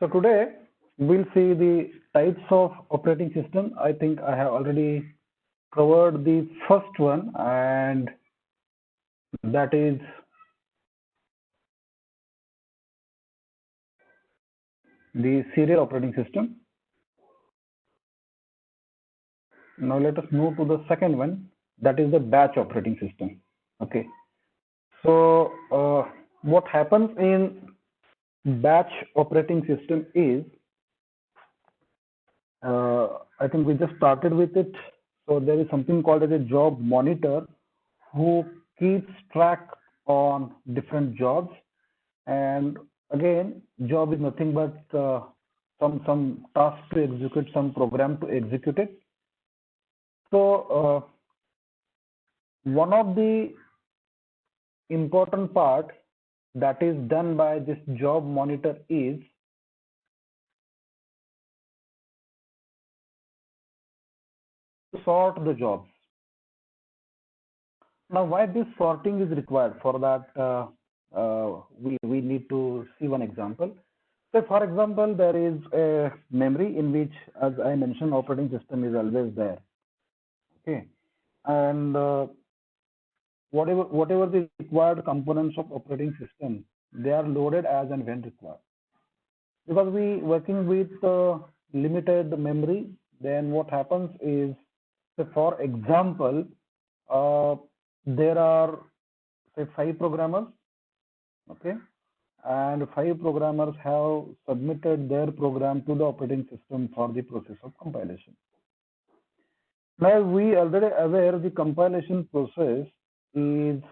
So today we'll see the types of operating system. I think I have already covered the first one, and that is the serial operating system. Now let us move to the second one, that is the batch operating system. Okay. So what happens in batch operating system is, I think we just started with it. So there is something called as a job monitor who keeps track on different jobs. And again, job is nothing but some task to execute, some program to execute it. So one of the important part that is done by this job monitor is to sort the jobs. Now, why this sorting is required? For that, we need to see one example. So, for example, there is a memory in which, as I mentioned, operating system is always there. Okay, and whatever the required components of operating system, they are loaded as and when required. Because we working with limited memory, then what happens is, so for example, there are say 5 programmers, okay, and 5 programmers have submitted their program to the operating system for the process of compilation. Now we already aware the compilation process is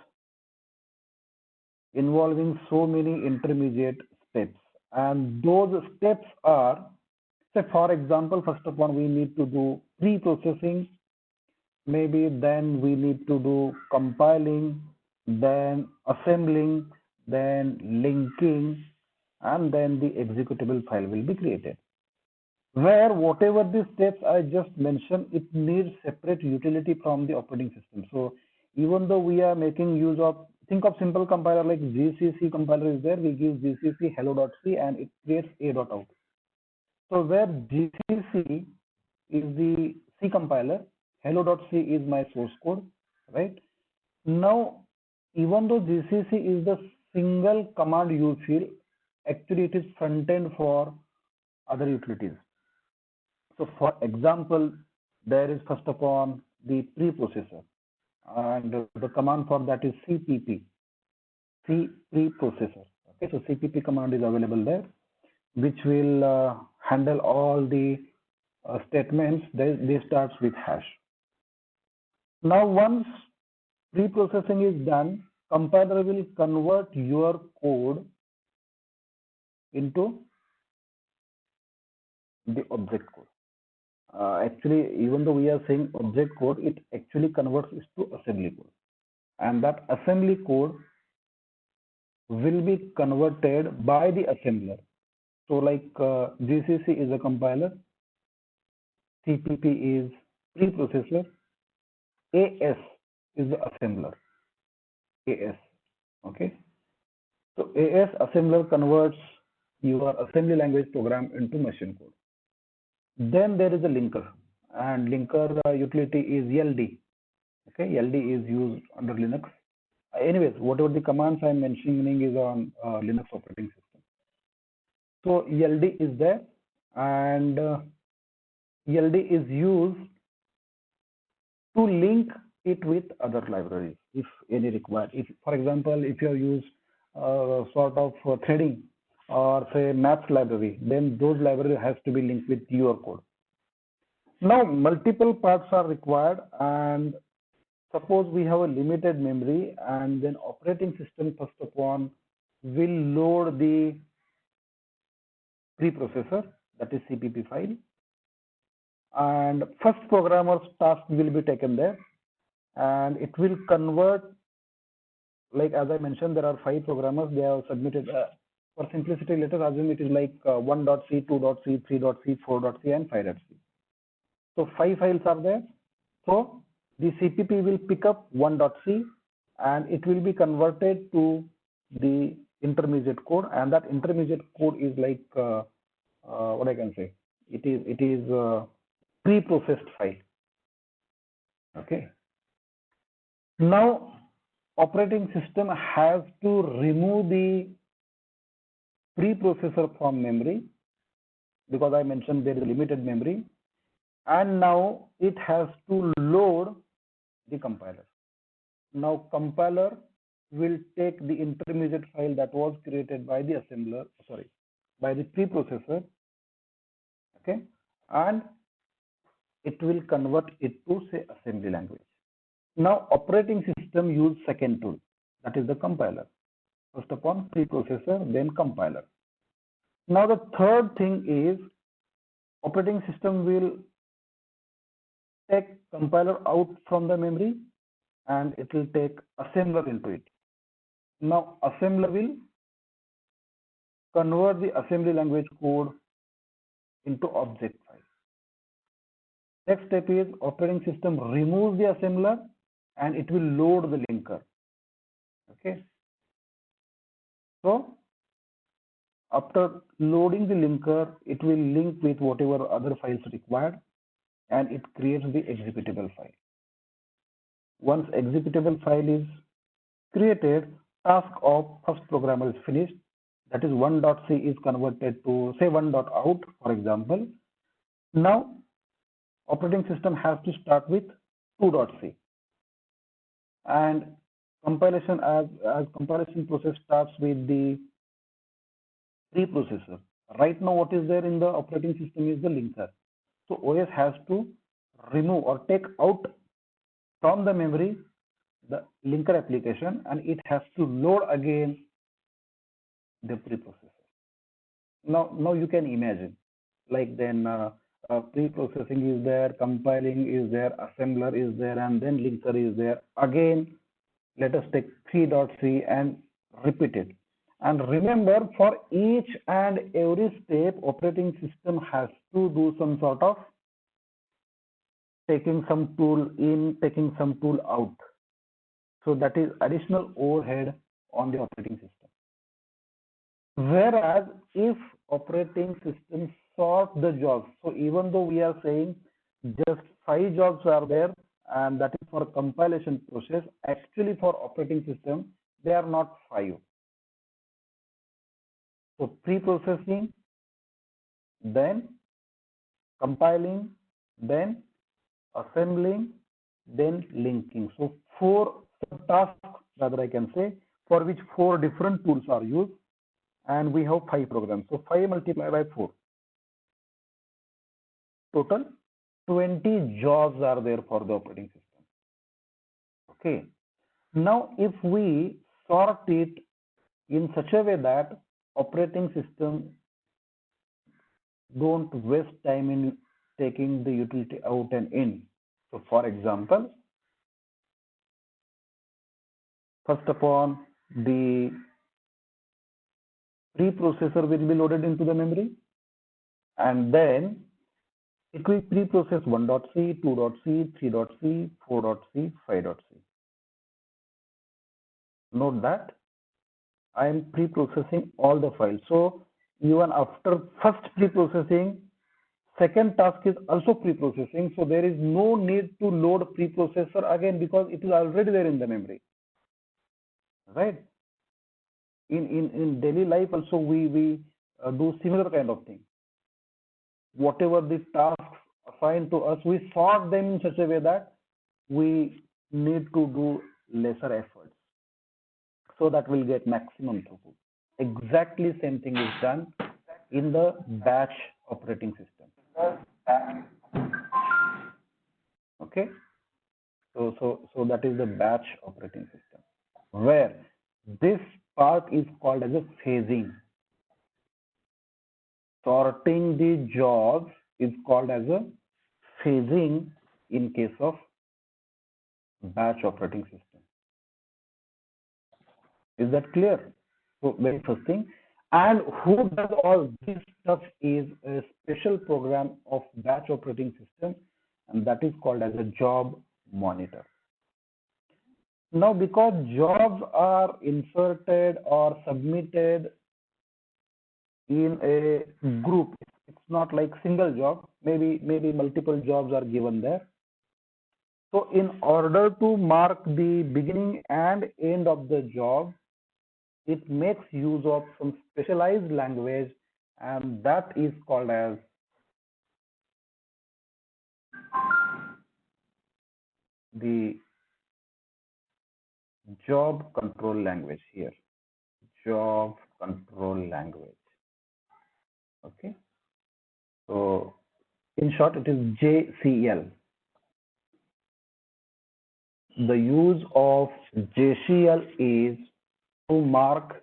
involving so many intermediate steps, and those steps are, say for example, first of all we need to do pre-processing, maybe then we need to do compiling, then assembling, then linking, and then the executable file will be created. Where whatever the steps I just mentioned, it needs separate utility from the operating system. So even though we are making use of, think of simple compiler like GCC compiler is there, we give GCC hello.c and it creates a.out. So where GCC is the C compiler, hello.c is my source code, right? Now, even though GCC is the single command you feel, actually it is front end for other utilities. So for example, there is first of all the preprocessor, and the command for that is CPP, C preprocessor. Okay, so CPP command is available there, which will handle all the statements. They starts with hash. Now once pre-processing is done, compiler will convert your code into the object code. Actually, even though we are saying object code, it actually converts it to assembly code, and that assembly code will be converted by the assembler. So like GCC is a compiler, CPP is preprocessor, AS is the assembler, AS, okay. So AS assembler converts your assembly language program into machine code. Then there is a linker, and linker utility is LD, okay. LD is used under Linux. Anyways, whatever the commands I'm mentioning is on Linux operating system. So LD is there, and LD is used to link it with other libraries if any required. If, for example, if you use sort of threading or say maps library, then those library has to be linked with your code. Now multiple parts are required, and suppose we have a limited memory, and then operating system first of all will load the preprocessor, that is CPP file, and first programmer's task will be taken there, and it will convert, like as I mentioned, there are 5 programmers, they have submitted, for simplicity let us assume it is like 1.c, 2.c, 3.c, 4.c and 5.c. So 5 files are there. So the CPP will pick up 1.c and it will be converted to the intermediate code, and that intermediate code is like what I can say, it is pre-processed file. Okay. Now operating system has to remove the preprocessor from memory, because I mentioned there is limited memory, and now it has to load the compiler. Now compiler will take the intermediate file that was created by the assembler, sorry, by the preprocessor, okay, and it will convert it to, say, assembly language. Now operating system use second tool, that is the compiler. First upon preprocessor, then compiler. Now the third thing is operating system will take compiler out from the memory and it will take assembler into it. Now assembler will convert the assembly language code into object file. Next step is operating system removes the assembler and it will load the linker. Okay. So after loading the linker, it will link with whatever other files required and it creates the executable file. Once executable file is created, task of first programmer is finished. That is 1.c is converted to, say, 1.out, for example. Now operating system has to start with 2.c, and compilation as compilation process starts with the preprocessor. Right now what is there in the operating system is the linker. So OS has to remove or take out from the memory the linker application and it has to load again the preprocessor. Now you can imagine, like then pre-processing is there, compiling is there, assembler is there, and then linker is there. Again, let us take 3.c and repeat it. And remember, for each and every step, operating system has to do some sort of taking some tool in, taking some tool out. So that is additional overhead on the operating system. Whereas if operating system sort the jobs, so even though we are saying just 5 jobs are there and that is for compilation process, actually for operating system they are not 5. So pre-processing, then compiling, then assembling, then linking. So 4 tasks, rather I can say, for which 4 different tools are used, and we have 5 programs. So 5 multiplied by 4. Total 20 jobs are there for the operating system. Okay. Now if we sort it in such a way that operating system don't waste time in taking the utility out and in. So for example, first upon the preprocessor will be loaded into the memory and then it will pre-process 1.c, 2.c, 3.c, 4.c, 5.c. Note that I am pre-processing all the files. So even after first pre-processing, second task is also pre-processing. So there is no need to load preprocessor again because it is already there in the memory. Right? In daily life also we do similar kind of thing. Whatever the tasks assigned to us, we sort them in such a way that we need to do lesser efforts, so that we'll get maximum throughput. Exactly same thing is done in the batch operating system. Okay, so that is the batch operating system, where this part is called as a phasing. Sorting the jobs is called as a phasing in case of batch operating system. Is that clear? So very first thing. And who does all this stuff is a special program of batch operating system, and that is called as a job monitor. Now, because jobs are inserted or submitted in a group, not like single job, maybe multiple jobs are given there. So in order to mark the beginning and end of the job, it makes use of some specialized language, and that is called as the job control language here. Job control language. Okay. So in short, it is JCL. The use of JCL is to mark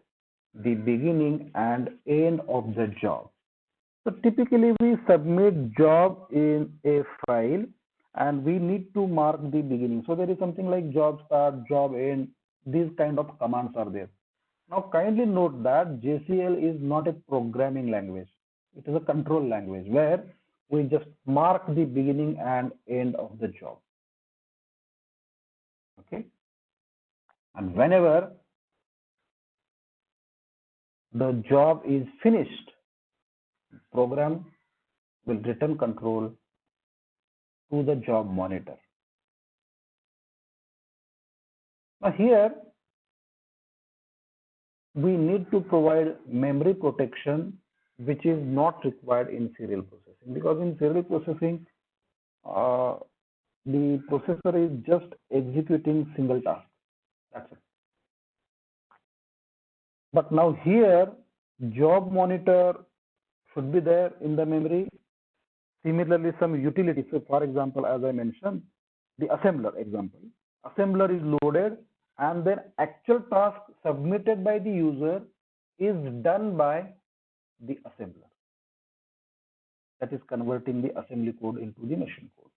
the beginning and end of the job. So typically we submit job in a file and we need to mark the beginning. So there is something like job start, job end, these kind of commands are there. Now kindly note that JCL is not a programming language. It is a control language where we just mark the beginning and end of the job. Okay. And whenever the job is finished, program will return control to the job monitor. Now here we need to provide memory protection, which is not required in serial processing, because in serial processing the processor is just executing single task. That's it. But now here job monitor should be there in the memory. Similarly, some utility. So for example, as I mentioned, the assembler example. Assembler is loaded and then actual task submitted by the user is done by the assembler. That is converting the assembly code into the machine code.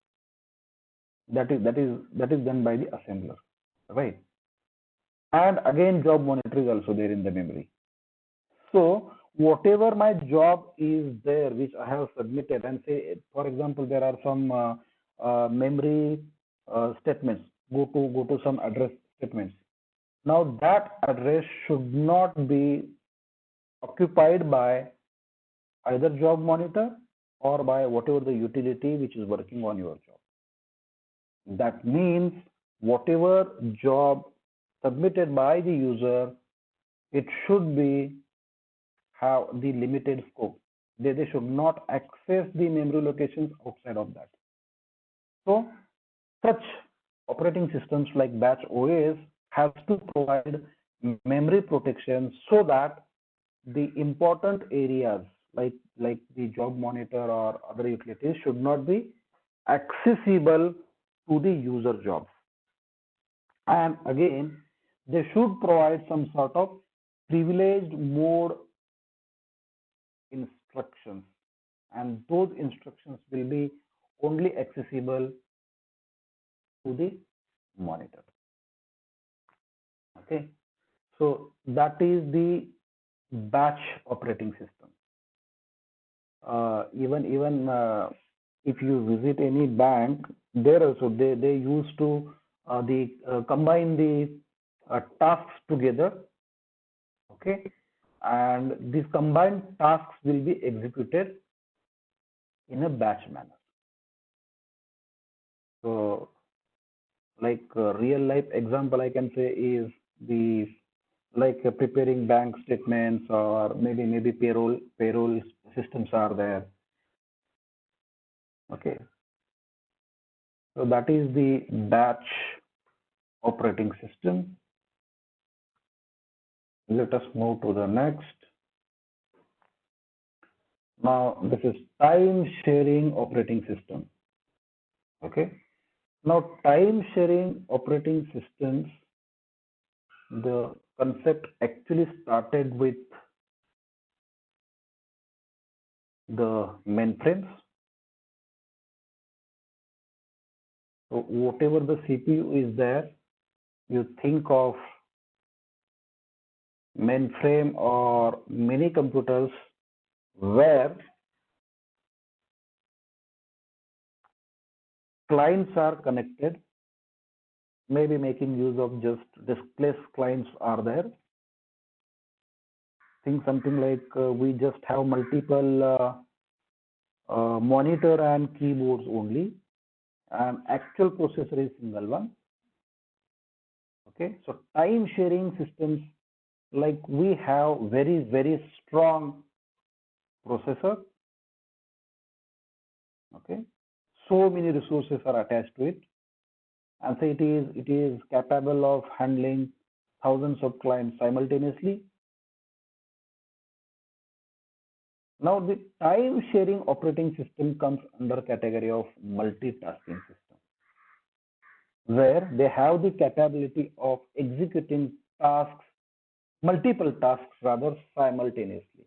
That is done by the assembler, right? And again, job monitor is also there in the memory. So whatever my job is there, which I have submitted, and say, for example, there are some memory statements, go to some address statements. Now that address should not be occupied by either job monitor or by whatever the utility which is working on your job. That means whatever job submitted by the user, it should be have the limited scope. They should not access the memory locations outside of that. So such operating systems like batch OS has to provide memory protection so that the important areas like the job monitor or other utilities should not be accessible to the user jobs. And again, they should provide some sort of privileged mode instructions, and those instructions will be only accessible to the monitor. Okay, so that is the batch operating system. Even if you visit any bank, there also they used to combine the tasks together. Okay, and these combined tasks will be executed in a batch manner. So like a real life example I can say is the preparing bank statements, or maybe payroll systems are there. Okay, so that is the batch operating system. Let us move to the next. Now this is time sharing operating system. Okay, now time sharing operating systems, the concept actually started with the mainframes. So whatever the CPU is there, you think of mainframe or mini computers where clients are connected, maybe making use of just diskless clients are there. Think something like we just have multiple monitor and keyboards only, and actual processor is single one. Okay, so time sharing systems, like we have very strong processor. Okay, so many resources are attached to it, and so it is capable of handling thousands of clients simultaneously. Now the time sharing operating system comes under category of multitasking system, where they have the capability of executing tasks, multiple tasks rather, simultaneously.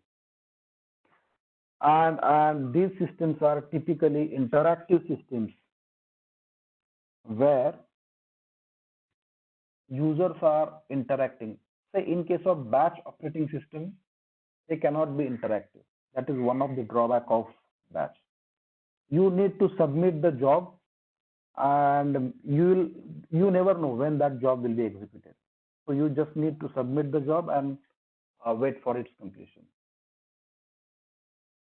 And these systems are typically interactive systems where users are interacting. Say in case of batch operating system, they cannot be interactive. That is one of the drawback of batch. You need to submit the job, and you never know when that job will be executed. So you just need to submit the job and wait for its completion.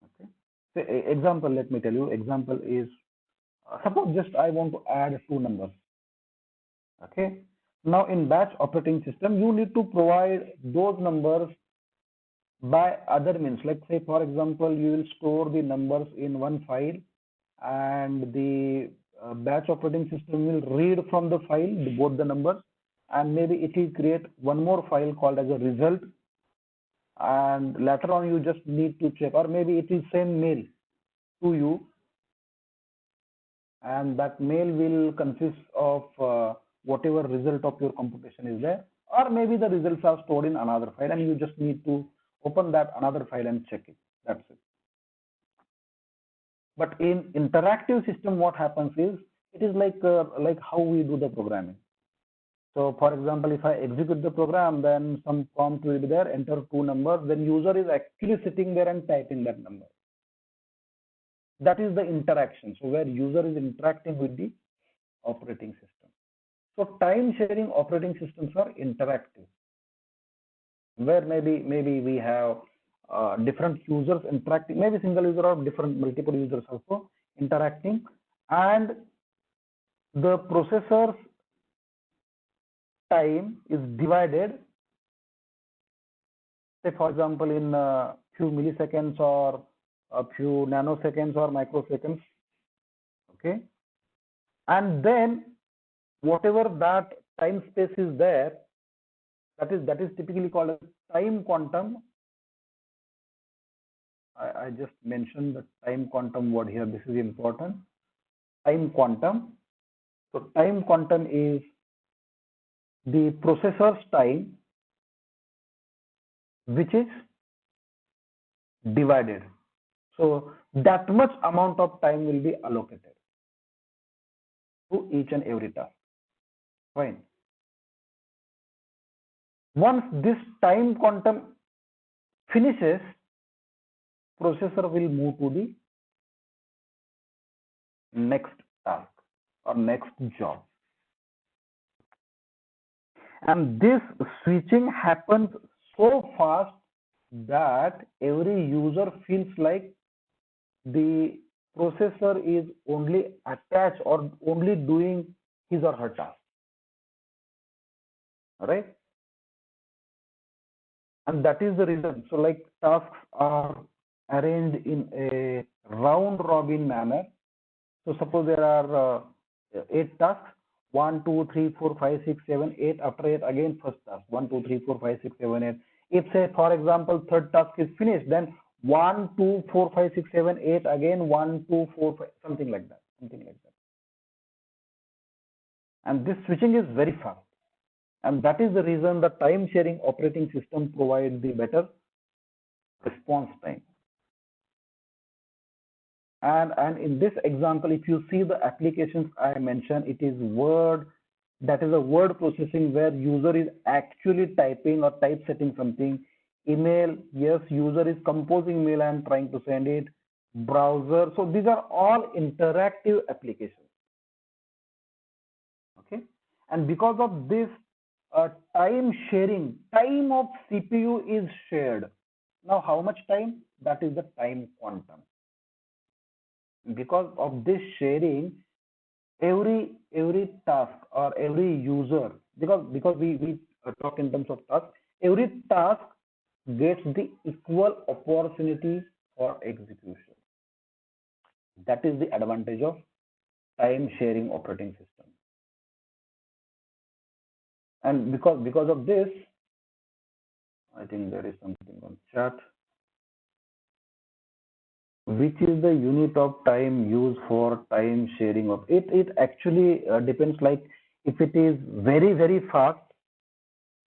Okay. So example, let me tell you. Example is suppose just I want to add two numbers. Okay. Now in batch operating system, you need to provide those numbers by other means. Like say for example, you will store the numbers in one file, and the batch operating system will read from the file both the numbers, and maybe it will create one more file called as a result, and later on you just need to check, or maybe it will send mail to you, and that mail will consist of whatever result of your computation is there, or maybe the results are stored in another file and you just need to open that another file and check it. That's it. But in interactive system, what happens is, it is like how we do the programming. So for example, if I execute the program, then some prompt will be there, enter two numbers, then user is actually sitting there and typing that number. That is the interaction. So where user is interacting with the operating system. So time sharing operating systems are interactive, where maybe we have different users interacting, maybe single user or different multiple users also interacting, and the processor's time is divided, say for example, in a few milliseconds or a few nanoseconds or microseconds. Okay, and then whatever that time space is there, that is typically called as time quantum. I just mentioned the time quantum word here. This is important. Time quantum. So time quantum is the processor's time, which is divided. So that much amount of time will be allocated to each and every task. Fine. Once this time quantum finishes, processor will move to the next task or next job. And this switching happens so fast that every user feels like the processor is only attached or only doing his or her task. All right. And that is the reason. So like tasks are arranged in a round robin manner. So suppose there are 8 tasks, 1, 2, 3, 4, 5, 6, 7, 8. After 8, again first task, 1, 2, 3, 4, 5, 6, 7, 8. If say for example third task is finished, then 1, 2, 4, 5, 6, 7, 8, again 1, 2, 4, 5, something like that. And this switching is very fast. And that is the reason the time sharing operating system provides the better response time. And in this example, if you see the applications I mentioned, it is Word, that is a word processing where user is actually typing or typesetting something. Email, yes, user is composing mail and trying to send it. Browser, so these are all interactive applications. Okay, and because of this time sharing, time of CPU is shared. Now how much time? That is the time quantum. Because of this sharing, every task or every user, because we talk in terms of task, every task gets the equal opportunity for execution. That is the advantage of time sharing operating system. And because of this, I think there is something on chat. Which is the unit of time used for time sharing of it? It actually depends. Like if it is very fast,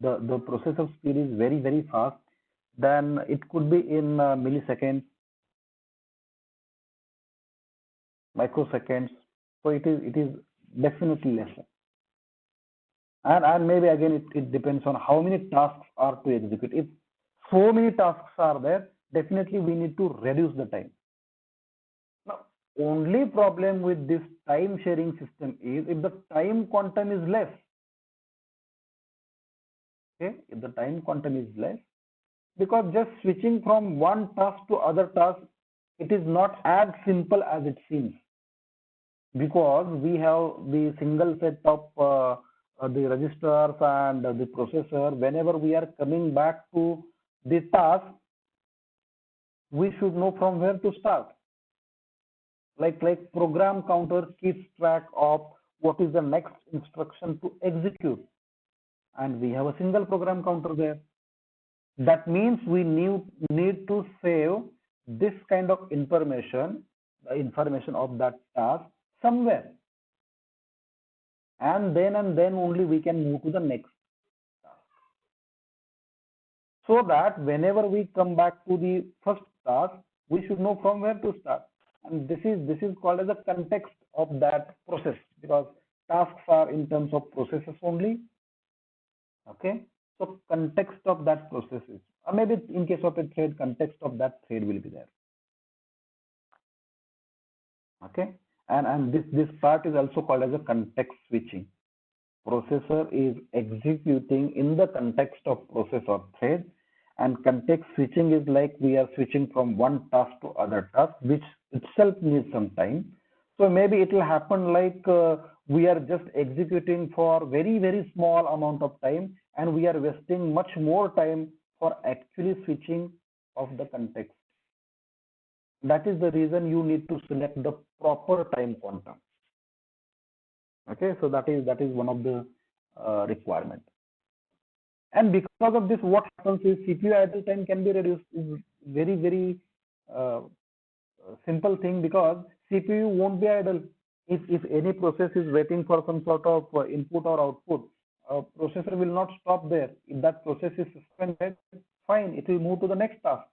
the process of speed is very fast, then it could be in milliseconds, microseconds. So it is definitely lesser. And maybe again it depends on how many tasks are to execute. If so many tasks are there, definitely we need to reduce the time. Now, only problem with this time sharing system is if the time quantum is less. Okay, if the time quantum is less, because just switching from one task to other task, it is not as simple as it seems, because we have the single set of the registers and the processor. Whenever we are coming back to the task, we should know from where to start. Like program counter keeps track of what is the next instruction to execute, and we have a single program counter there. That means we need to save this kind of information, the information of that task somewhere, and then only we can move to the next task. So that whenever we come back to the first task, we should know from where to start. And this is called as a context of that process, because tasks are in terms of processes only. Okay, so context of that process is, or maybe in case of a thread, context of that thread will be there. Okay, and this part is also called as a context switching. Processor is executing in the context of process or thread, and context switching is like we are switching from one task to other task, which itself needs some time. So maybe it will happen like we are just executing for very small amount of time, and we are wasting much more time for actually switching of the context. That is the reason you need to select the proper time quantum. Okay, so that is one of the requirement. And because of this, what happens is CPU idle time can be reduced. Is very simple thing, because CPU won't be idle. If any process is waiting for some sort of input or output, processor will not stop there. If that process is suspended, fine, it will move to the next task.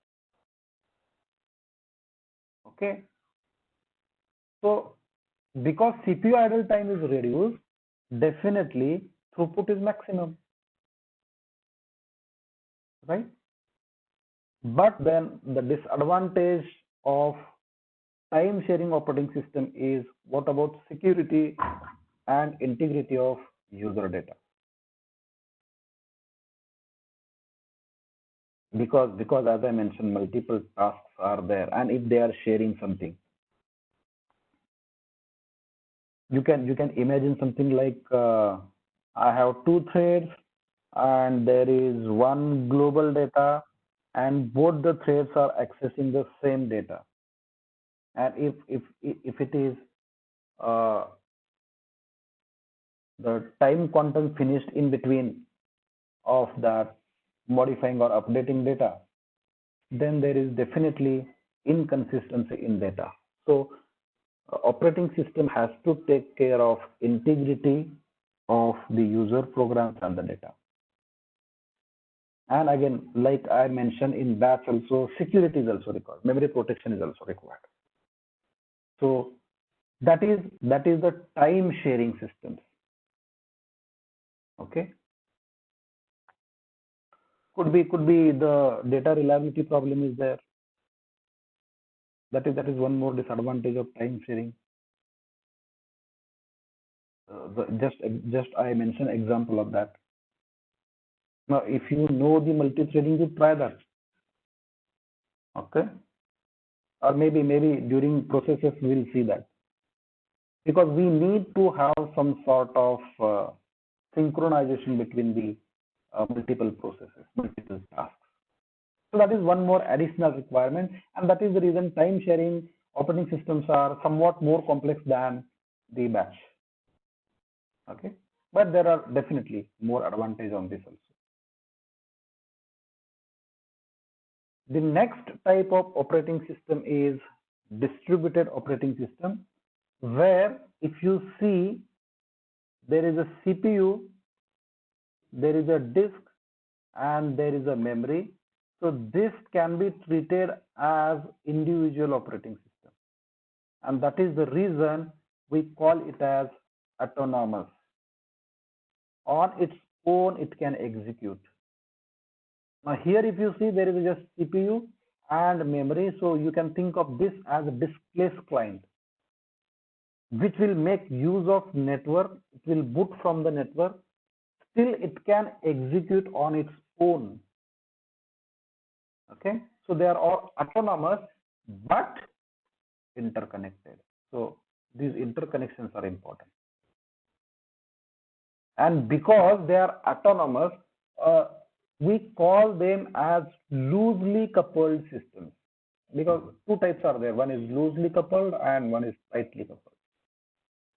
Okay, so because CPU idle time is reduced, definitely throughput is maximum, right? But then the disadvantage of time sharing operating system is, what about security and integrity of user data? Because as I mentioned, multiple tasks are there, and if they are sharing something, you can imagine something like I have two threads, and there is one global data, and both the threads are accessing the same data. And if it is the time quantum finished in between of that modifying or updating data, then there is definitely inconsistency in data. So operating system has to take care of integrity of the user programs and the data. And again, like I mentioned in batch also, security is also required. Memory protection is also required. So that is the time sharing systems. Okay. Could be the data reliability problem is there. That is one more disadvantage of time sharing. Just I mentioned example of that. Now, if you know the multi-threading, you try that. Okay. or maybe during processes we will see that, because we need to have some sort of synchronization between the multiple processes, multiple tasks. So that is one more additional requirement, and that is the reason time sharing operating systems are somewhat more complex than the batch. Okay, but there are definitely more advantage on this also. The next type of operating system is distributed operating system, where if you see there is a CPU, there is a disk, and there is a memory. So this can be treated as individual operating system, and that is the reason we call it as autonomous. On its own, it can execute. Now here, if you see, there is just CPU and memory, so you can think of this as a diskless client, which will make use of network. It will boot from the network. Still, it can execute on its own. Okay, so they are all autonomous but interconnected. So these interconnections are important. And because they are autonomous, we call them as loosely coupled systems, because two types are there. One is loosely coupled and one is tightly coupled.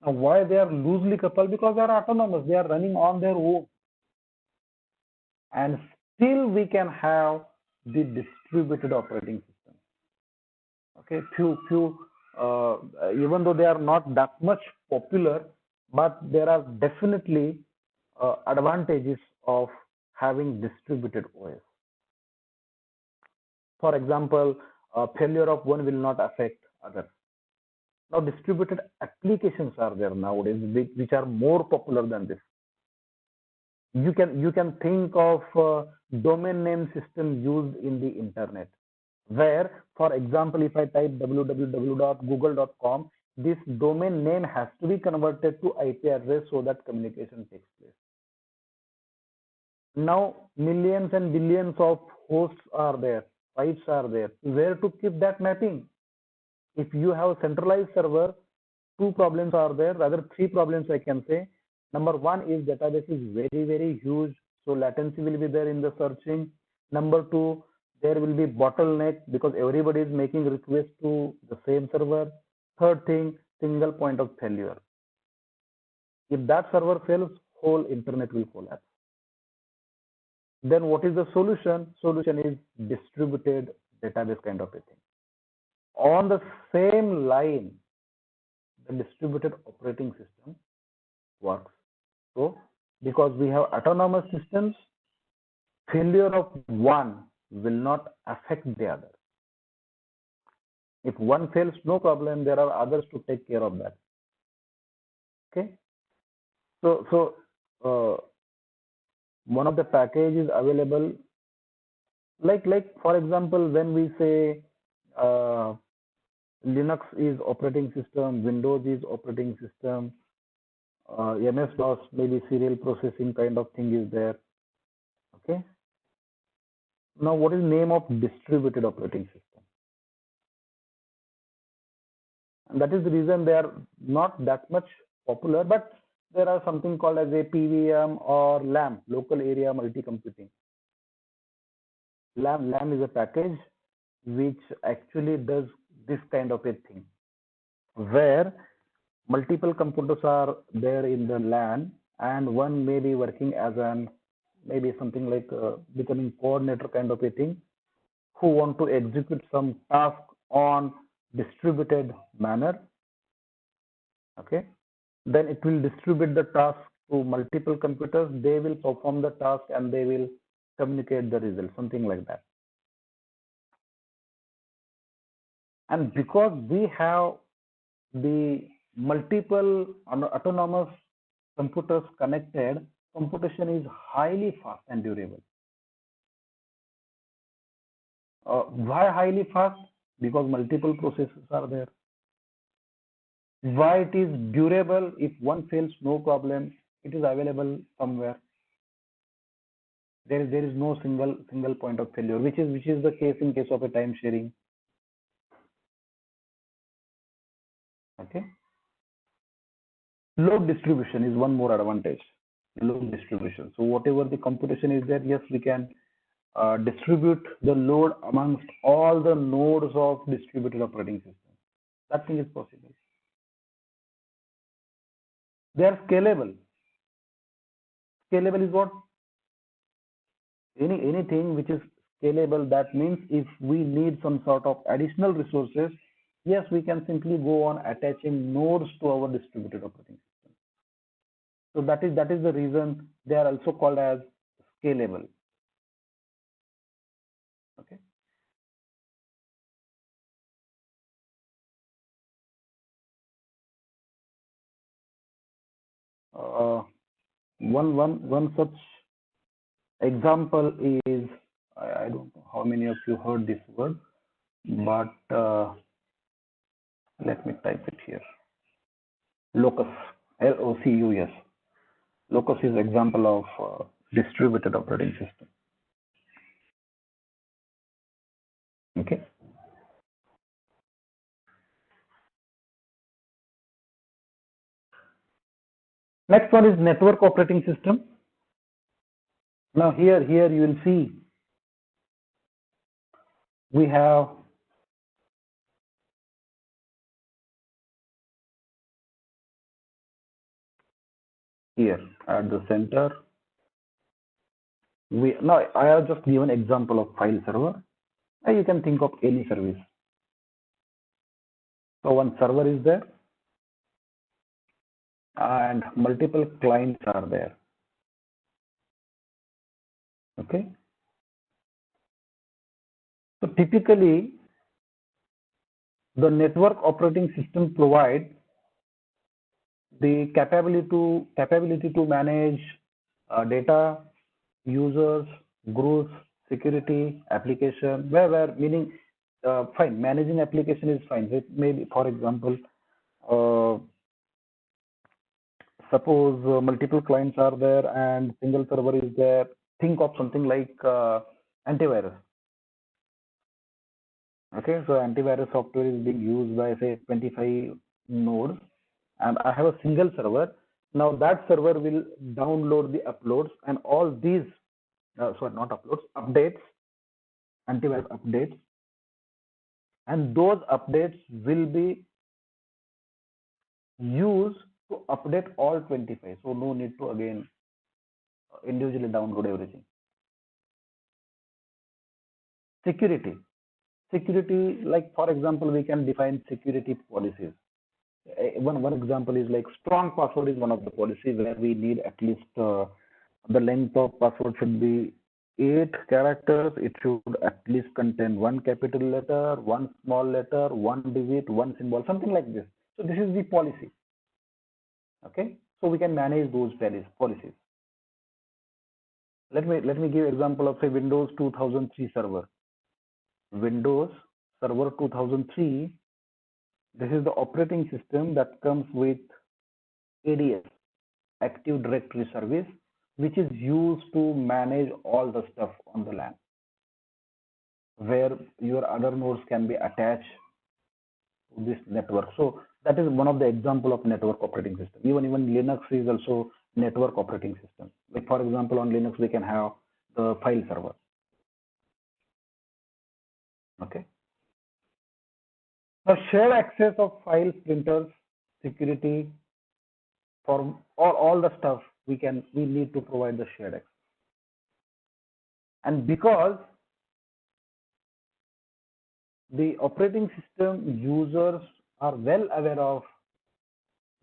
Now, why they are loosely coupled? Because they are autonomous. They are running on their own. And still we can have the distributed operating system. Okay, even though they are not that much popular, but there are definitely advantages of having distributed OS. For example, failure of one will not affect others. Now, distributed applications are there nowadays, which are more popular than this. You can think of domain name system used in the internet, where, for example, if I type www.google.com, this domain name has to be converted to IP address so that communication takes place. Now, millions and billions of hosts are there, pipes are there. Where to keep that mapping? If you have a centralized server, two problems are there, rather three problems I can say. Number one is database is very huge, so latency will be there in the searching. Number two, there will be bottleneck because everybody is making requests to the same server. Third thing, single point of failure. If that server fails, whole internet will collapse. Then what is the solution? Solution is distributed database kind of a thing. On the same line, the distributed operating system works. So, because we have autonomous systems, failure of one will not affect the other. If one fails, no problem, there are others to take care of that. Okay. So one of the packages available, like for example, when we say Linux is operating system, Windows is operating system, MS-DOS, maybe serial processing kind of thing is there. Okay. Now, what is the name of distributed operating system? And that is the reason they are not that much popular, but there are something called as a PVM or LAM, local area multi-computing. LAM is a package which actually does this kind of a thing, where multiple computers are there in the LAN, and one may be working as an maybe something like becoming coordinator kind of a thing, who want to execute some task on distributed manner. Okay, then it will distribute the task to multiple computers. They will perform the task and they will communicate the result, something like that. And because we have the multiple autonomous computers connected, computation is highly fast and durable. Why highly fast? Because multiple processes are there. Why it is durable? If one fails, no problem, it is available somewhere. There is no single point of failure, which is the case in case of a time sharing. Okay. Load distribution is one more advantage. Load distribution. So whatever the computation is there, yes, we can distribute the load amongst all the nodes of distributed operating system. That thing is possible. They are scalable. Scalable is what? Anything which is scalable, that means if we need some sort of additional resources, yes, we can simply go on attaching nodes to our distributed operating system. So that is the reason they are also called as scalable. Okay. One such example is, I don't know how many of you heard this word, but let me type it here. Locus, LOCUS. Locus is example of distributed operating system. Okay. Next one is network operating system. Now here you will see we have here at the center. Now I have just given example of file server. Now you can think of any service. So one server is there and multiple clients are there. Okay. So typically the network operating system provides the capability to manage data, users, groups, security, application, where meaning fine, managing application is fine. It maybe, for example, suppose multiple clients are there and single server is there. Think of something like antivirus. Okay, so antivirus software is being used by say 25 nodes, and I have a single server. Now that server will download the uploads and all these, sorry, not uploads, updates, antivirus updates, and those updates will be used to update all 25. So no need to again individually download everything. Security. Security, like for example, we can define security policies. One example is like strong password is one of the policies where we need at least the length of password should be 8 characters. It should at least contain one capital letter, one small letter, one digit, one symbol, something like this. So this is the policy. Okay, so we can manage those policies. Let me give example of say Windows 2003 server. Windows Server 2003. This is the operating system that comes with ADS, Active Directory Service, which is used to manage all the stuff on the LAN, where your other nodes can be attached to this network. So that is one of the example of network operating system. Even Linux is also network operating system. Like for example, on Linux we can have the file server. Okay. Now shared access of files, printers, security, for all the stuff we need to provide the shared access. And because the operating system users are well aware of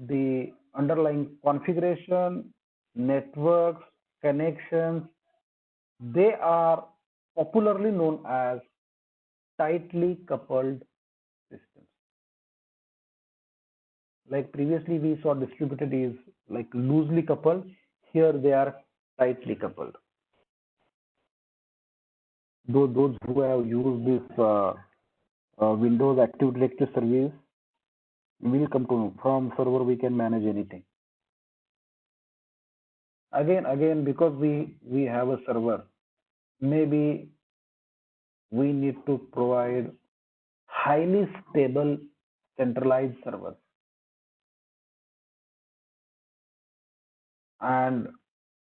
the underlying configuration, networks, connections, they are popularly known as tightly coupled systems. Like previously we saw distributed is like loosely coupled. Here they are tightly coupled. Those who have used this Windows Active Directory service will come to know from server we can manage anything. Again, because we have a server, maybe we need to provide highly stable centralized server. And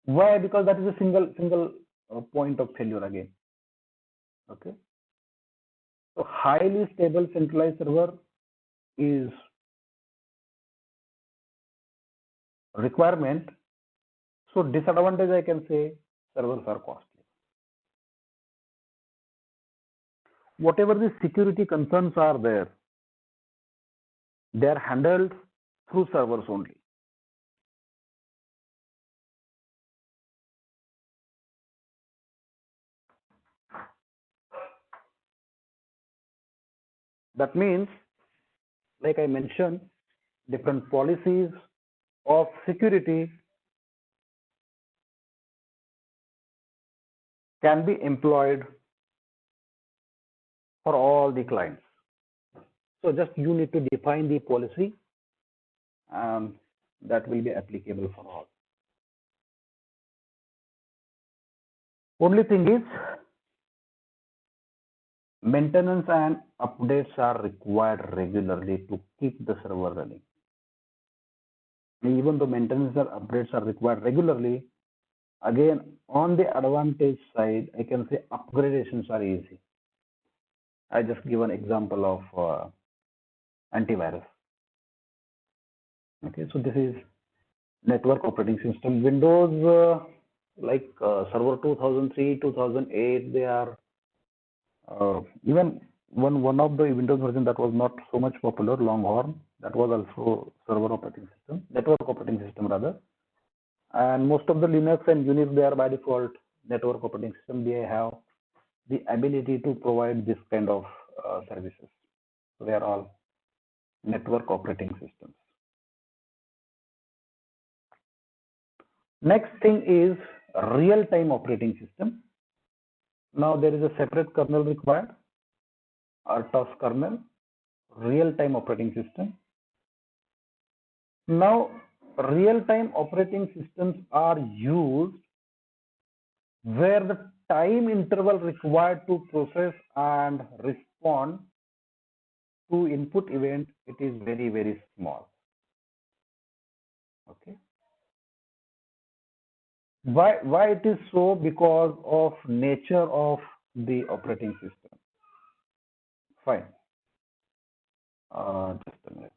why? Because that is a single point of failure again. Okay. So highly stable centralized server is requirement. So disadvantage, I can say servers are costly. Whatever the security concerns are there, they are handled through servers only. That means, like I mentioned, different policies of security can be employed for all the clients. So just you need to define the policy and that will be applicable for all. Only thing is, maintenance and updates are required regularly to keep the server running. Even though maintenance or updates are required regularly, again, on the advantage side, I can say upgradations are easy. I just give an example of antivirus. Okay, so this is network operating system. Windows, Server 2003, 2008, they are even one of the Windows version that was not so much popular, Longhorn, that was also server operating system, network operating system rather. And most of the Linux and Unix, they are by default network operating system. They have the ability to provide this kind of services. So they are all network operating systems. Next thing is real-time operating system. Now there is a separate kernel required, RTOS kernel, real-time operating system. Now real-time operating systems are used where the time interval required to process and respond to input event, it is very, very small. Okay. Why it is so? Because of nature of the operating system. Fine. Just a minute.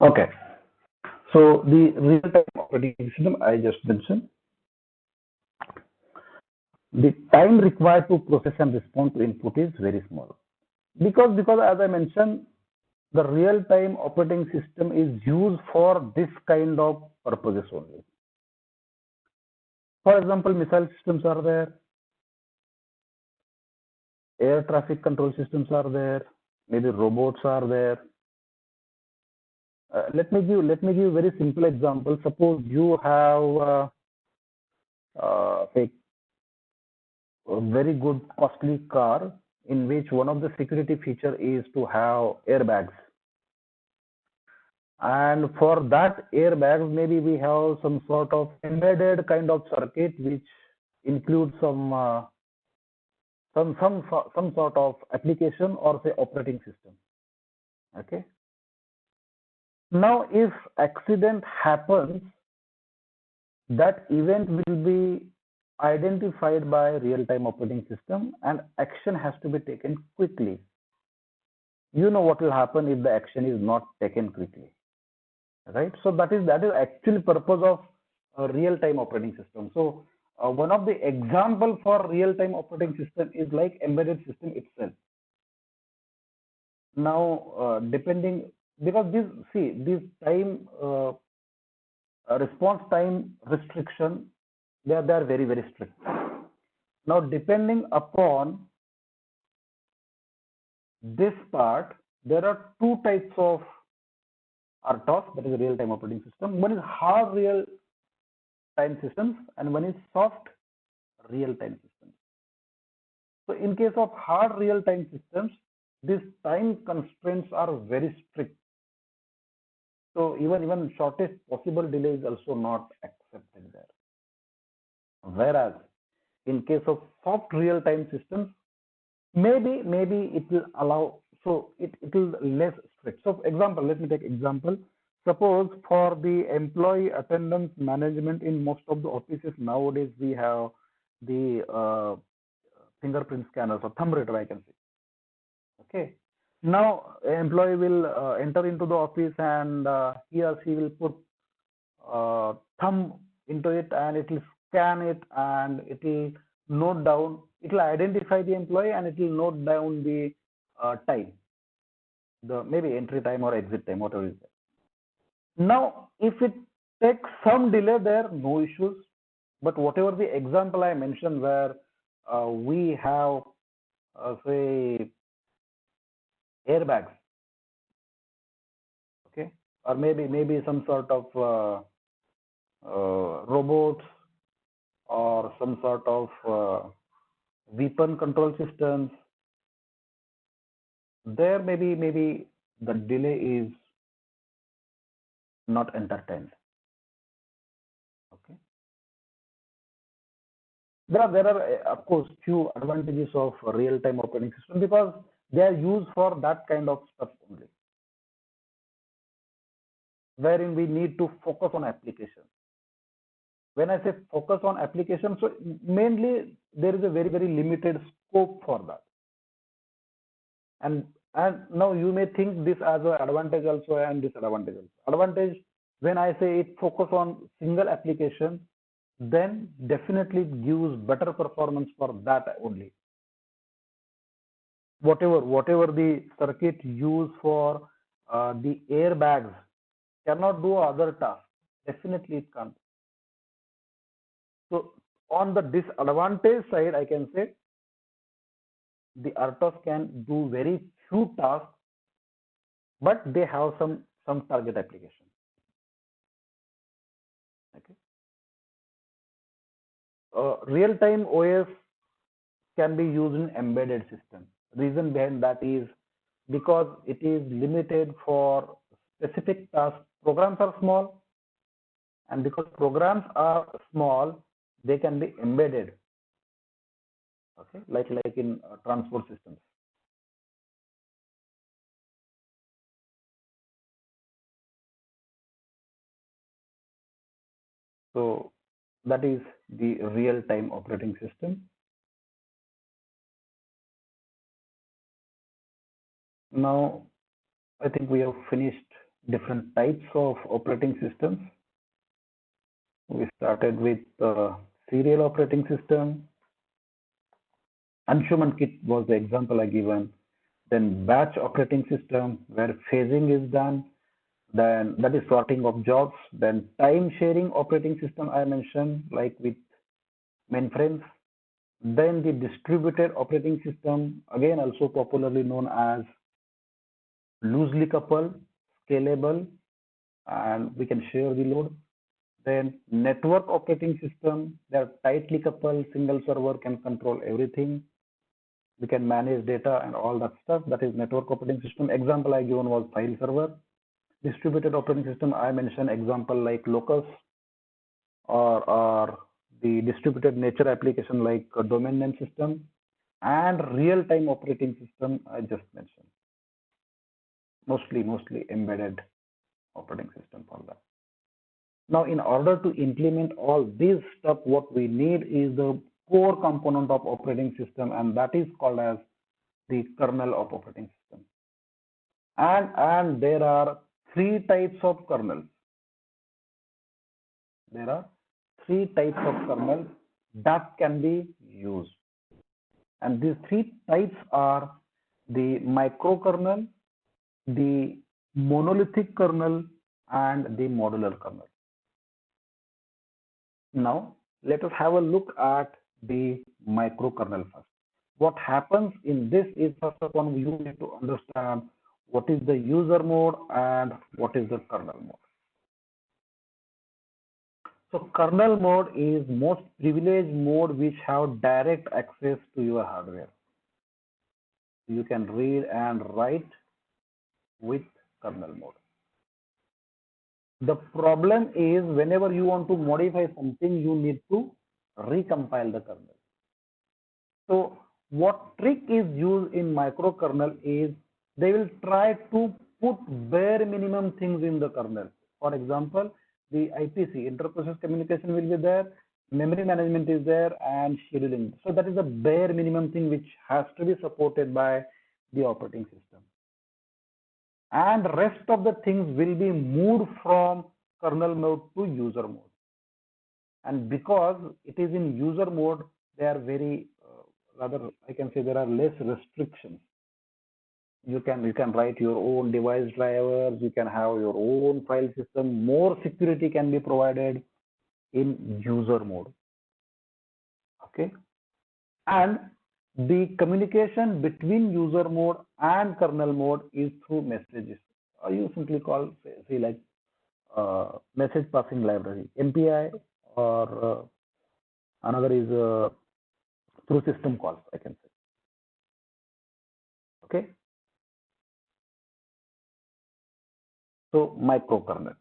Okay. So the real-time operating system I just mentioned, the time required to process and respond to input is very small. Because as I mentioned, the real-time operating system is used for this kind of purposes only. For example, missile systems are there, air traffic control systems are there, maybe robots are there. Let me give a very simple example. Suppose you have a very good costly car in which one of the security feature is to have airbags. And for that airbags, maybe we have some sort of embedded kind of circuit which includes some sort of application or say operating system. Okay. Now, if accident happens, that event will be identified by real-time operating system and action has to be taken quickly. You know what will happen if the action is not taken quickly, right? So that is actually purpose of a real-time operating system. So one of the example for real-time operating system is like embedded system itself. Now depending, because this time response time restriction, they are very, very strict. Now, depending upon this part, there are two types of RTOS, that is a real-time operating system. One is hard real-time systems and one is soft real-time systems. So in case of hard real-time systems, these time constraints are very strict. So even shortest possible delay is also not accepted there. Whereas in case of soft real-time systems, maybe it will allow, so it will less strict. So example, let me take example. Suppose for the employee attendance management in most of the offices nowadays, we have the fingerprint scanners or thumb reader, I can say. Okay. Now, employee will enter into the office and he or she will put thumb into it and it will scan it and it will note down, it will identify the employee and it will note down the time, the maybe entry time or exit time, whatever is there. Now, if it takes some delay there, no issues. But whatever the example I mentioned where we have, say, airbags, okay, or maybe some sort of robots or some sort of weapon control systems, there maybe the delay is not entertained. Okay, there are of course few advantages of real-time operating system because they are used for that kind of stuff only, wherein we need to focus on application. When I say focus on application, so mainly there is a very, very limited scope for that. And now you may think this as an advantage also and disadvantage also. Advantage, when I say it focus on single application, then definitely it gives better performance for that only. Whatever the circuit used for the airbags cannot do other tasks. Definitely it can't. So on the disadvantage side, I can say the RTOS can do very few tasks, but they have some target application. Okay. Real-time OS can be used in embedded system. Reason behind that is because it is limited for specific tasks. Programs are small, and because programs are small, they can be embedded. Okay, like in transport systems. So that is the real-time operating system. Now, I think we have finished different types of operating systems. We started with serial operating system. Anshuman kit was the example I given. Then batch operating system where phasing is done. Then that is sorting of jobs. Then time sharing operating system I mentioned, like with mainframes. Then the distributed operating system, again also popularly known as loosely coupled, scalable, and we can share the load. Then network operating system, they are tightly coupled, single server can control everything. We can manage data and all that stuff. That is network operating system. Example I given was file server. Distributed operating system, I mentioned example like Locus or the distributed nature application like a domain name system, and real-time operating system I just mentioned. Mostly embedded operating system for that. Now, in order to implement all this stuff, what we need is the core component of operating system, and that is called as the kernel of operating system. And there are three types of kernels. There are three types of kernels that can be used. And these three types are the microkernel, the monolithic kernel, and the modular kernel. Now, let us have a look at the microkernel first. What happens in this is, first of all, you need to understand what is the user mode and what is the kernel mode. So kernel mode is most privileged mode which have direct access to your hardware. You can read and write with kernel mode. The problem is whenever you want to modify something, you need to recompile the kernel. So what trick is used in microkernel is they will try to put bare minimum things in the kernel. For example, the IPC, inter-process communication will be there, memory management is there, and scheduling. So that is the bare minimum thing which has to be supported by the operating system. And rest of the things will be moved from kernel mode to user mode. And because it is in user mode, they are very rather, I can say there are less restrictions. You can write your own device drivers, you can have your own file system, more security can be provided in user mode. Okay, and the communication between user mode and kernel mode is through messages. Or you simply call say like message passing library, MPI, or another is through system calls, I can say. Okay. So microkernel,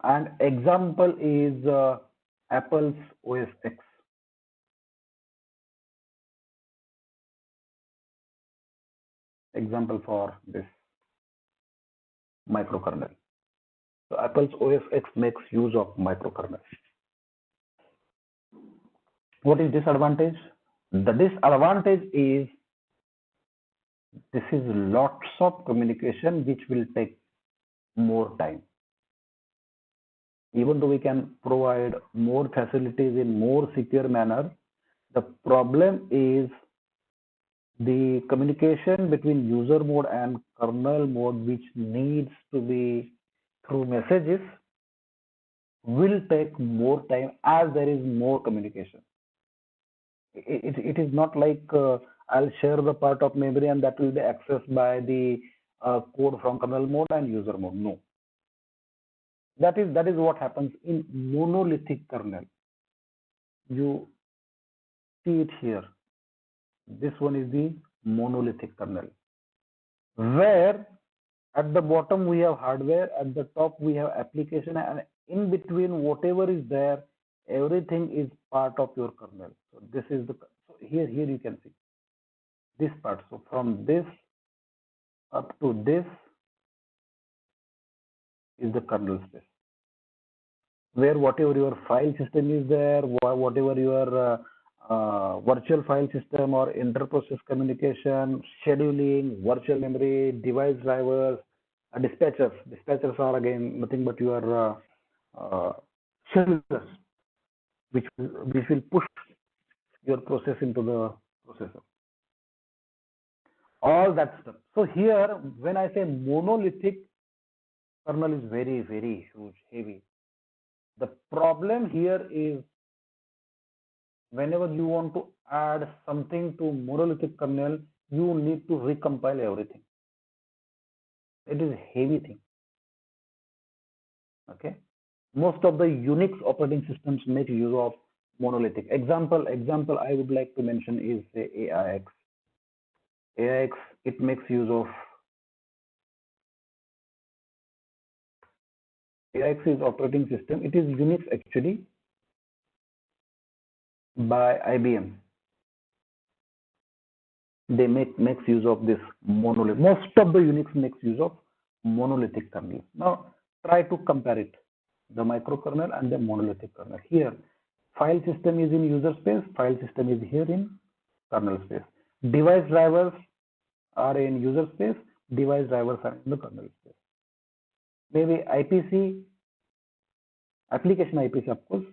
and example is Apple's OS X. Example for this microkernel. So Apple's OS X makes use of microkernel. What is disadvantage? The disadvantage is this is lots of communication which will take more time. Even though we can provide more facilities in more secure manner, the problem is the communication between user mode and kernel mode, which needs to be through messages, will take more time as there is more communication. It is not like I'll share the part of memory and that will be accessed by the code from kernel mode and user mode. No. That is what happens in monolithic kernel. You see it here. This one is the monolithic kernel, where at the bottom we have hardware, at the top we have application, and in between whatever is there, everything is part of your kernel. So this is the, so here you can see this part. So from this up to this is the kernel space, where whatever your file system is there, whatever your virtual file system or inter-process communication, scheduling, virtual memory, device drivers, dispatchers. Dispatchers are again nothing but your schedulers, which will push your process into the processor. All that stuff. So here, when I say monolithic, kernel is very, very huge, heavy. The problem here is whenever you want to add something to monolithic kernel, you need to recompile everything. It is a heavy thing. Okay. Most of the Unix operating systems make use of monolithic. Example I would like to mention is say AIX. AIX, it makes use of AIX is operating system. It is Unix actually by IBM. They makes use of this monolith. Most of the Unix makes use of monolithic kernel. Now try to compare it, the microkernel and the monolithic kernel. Here, file system is in user space, file system is here in kernel space. Device drivers are in user space, device drivers are in the kernel space. Maybe IPC, application IPC, of course,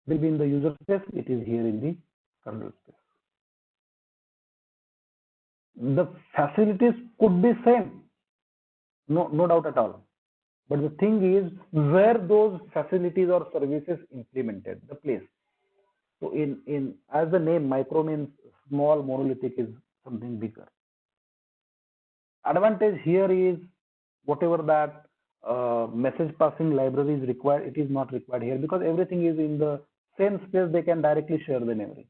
will be in the user space, it is here in the kernel space. The facilities could be same, no doubt at all, But the thing is where those facilities or services implemented, the place. So in as the name micro means small, monolithic is something bigger. Advantage here is whatever that message passing library is required, it is not required here because everything is in the same space. They can directly share the memory.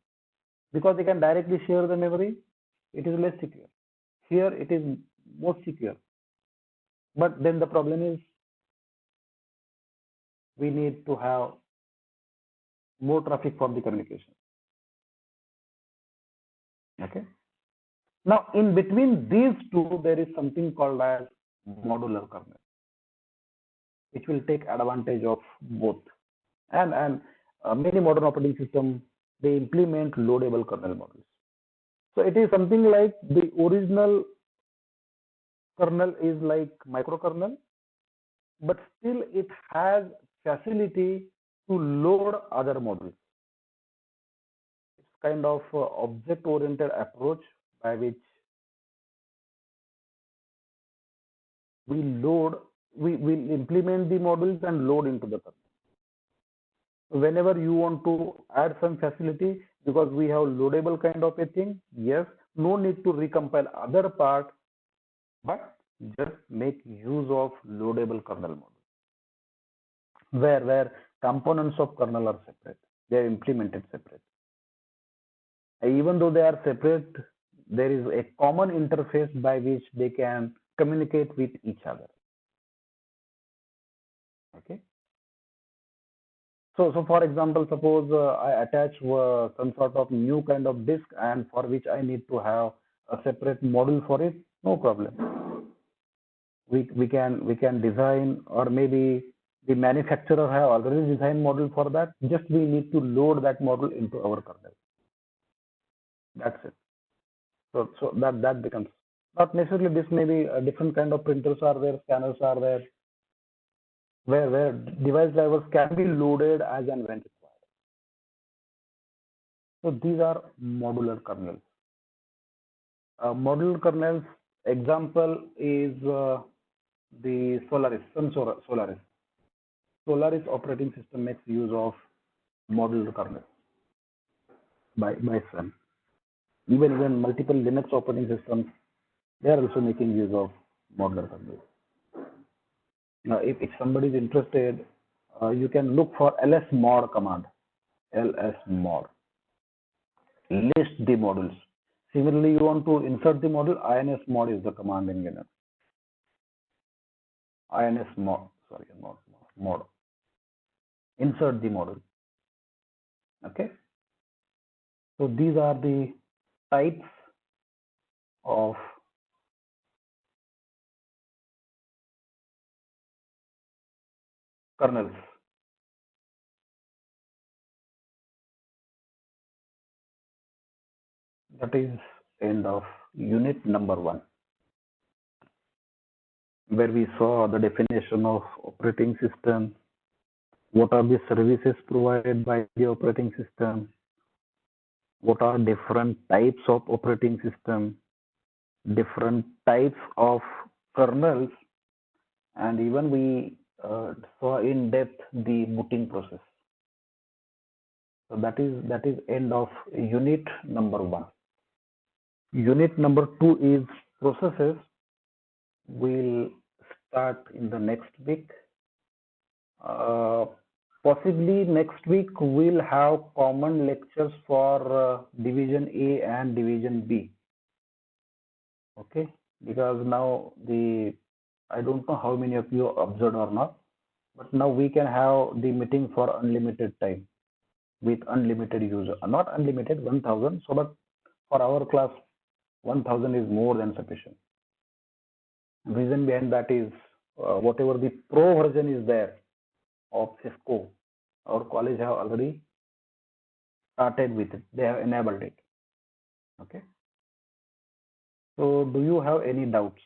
Because they can directly share the memory, it is less secure. Here it is more secure. But then the problem is we need to have more traffic for the communication. Okay. Now, in between these two, there is something called as modular kernel, which will take advantage of both. And many modern operating systems, they implement loadable kernel models. So it is something like the original kernel is like microkernel, but still it has facility to load other modules. It's kind of object-oriented approach by which we will implement the modules and load into the kernel. Whenever you want to add some facility, because we have loadable kind of a thing, yes, no need to recompile other part, but just make use of loadable kernel module, where components of kernel are separate. They are implemented separate. Even though they are separate, there is a common interface by which they can communicate with each other. Okay. So for example, suppose I attach some sort of new kind of disk, and for which I need to have a separate module for it. No problem. We can design, or maybe the manufacturer have already designed module for that. Just we need to load that module into our kernel. That's it. So that becomes not necessarily this. Maybe a different kind of printers are there, scanners are there, where device drivers can be loaded as and when required. So these are modular kernels. Modular kernels example is the Solaris, Sun Solaris. Solaris operating system makes use of modular kernels by Sun. Even multiple Linux operating systems, they are also making use of modular kernels. Now, if somebody is interested, you can look for lsmod command. Lsmod. List the modules. Similarly, you want to insert the module, insmod is the command in Linux. Insmod, sorry, not mod. Insert the module. Okay. So these are the types of kernels. That is end of unit number 1, where we saw the definition of operating system, what are the services provided by the operating system, what are different types of operating system, different types of kernels, and even we saw in depth the booting process. So that is end of unit number 1. Unit number 2 is processes. We'll start in the next week. Possibly next week we'll have common lectures for division A and division B. Okay, because now I don't know how many of you observed or not, but now we can have the meeting for unlimited time with unlimited user, not unlimited 1000. So, but for our class, 1000 is more than sufficient. Reason behind that is whatever the pro version is there of Cisco, our college have already started with it. They have enabled it. Okay. So do you have any doubts?